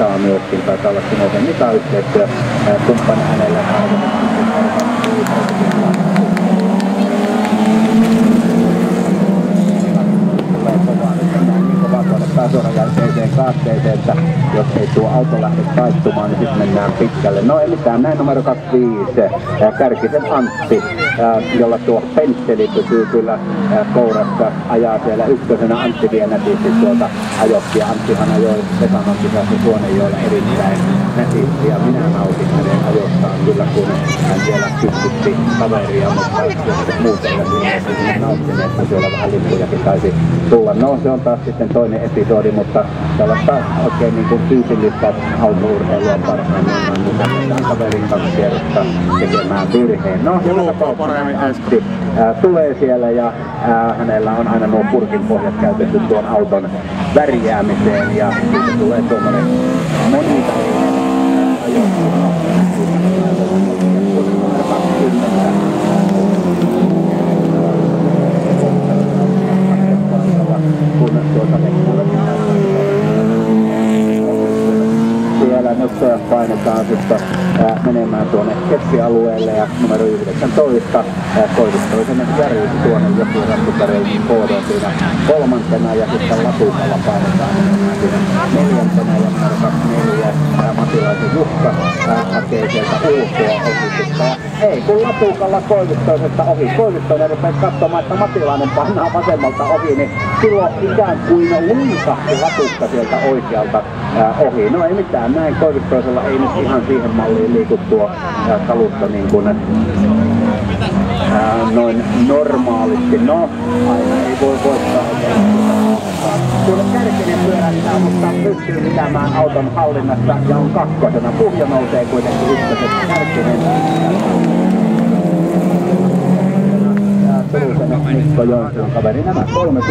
saa myöskin, taitaa olla Simosen Mika yhteistyökumppani hänelle. Suoraan jälkeiseen kaatteeseen, että jos ei tuo auto lähde taittumaan, niin sitten mennään pitkälle. No ei mitään, näin numero 25, Kärkisen Antti, jolla tuo pensseli pysyy kyllä kourassa, ajaa siellä ykkösenä. Antti vie nätisti tuolta ajoksi, ja Anttihan ajoi Vesanon kisassa Suonenjoella erittäin nätisti, ja minä nautin hänen ajostaan kyllä, kun hän siellä kysytti kaveria, mutta muut eivät yleensä nauttineet, että siellä vähän lippujakin taisi tulla. No se on taas sitten toinen episodi, mutta tällaista oikein niin kuin tyypillistä autourheilua parhaimmillaan, mutta kaverin kanssa tiedostaa tekemään virheen. No, joka tapauksessa Antti tulee siellä ja hänellä on aina nuo purkin pohjat käytetty tuon auton värjäämiseen ja siitä tulee tuommoinen monivärinen ajoittuna. Siellä nyt painetaan sitten menemään tuonne keskialueelle ja numero 19 Koivistoisen Jari tuonne Jokirattukareilin koodon siinä kolmantena ja sitten Latukalla painetaan siinä neljäntenä ja numero 24 Matilaisen Jukka hakee sieltä ulkoa ohitusta. Ei kun Latukalla Koivistoisesta ohi. Koivistoinen rupesi katsomaan, että Matilainen pannaan vasemmalta ohi, niin silloin ikään kuin luisahti Latukka sieltä oikealta ohi. No ei mitään, näin Koivistoisella ei nyt ihan siihen malliin liiku tuo kalusto niin kuin noin normaalisti. No, aina ei voi voittaa. Tuolle Kärkinen pyörähtää, mutta pystyy pitämään auton hallinnassa ja on kakkosena. Puhjo nousee kuitenkin ykköseksi. Kärkinen. Turusena Mikko Joensuun kaveri. Nämä kolme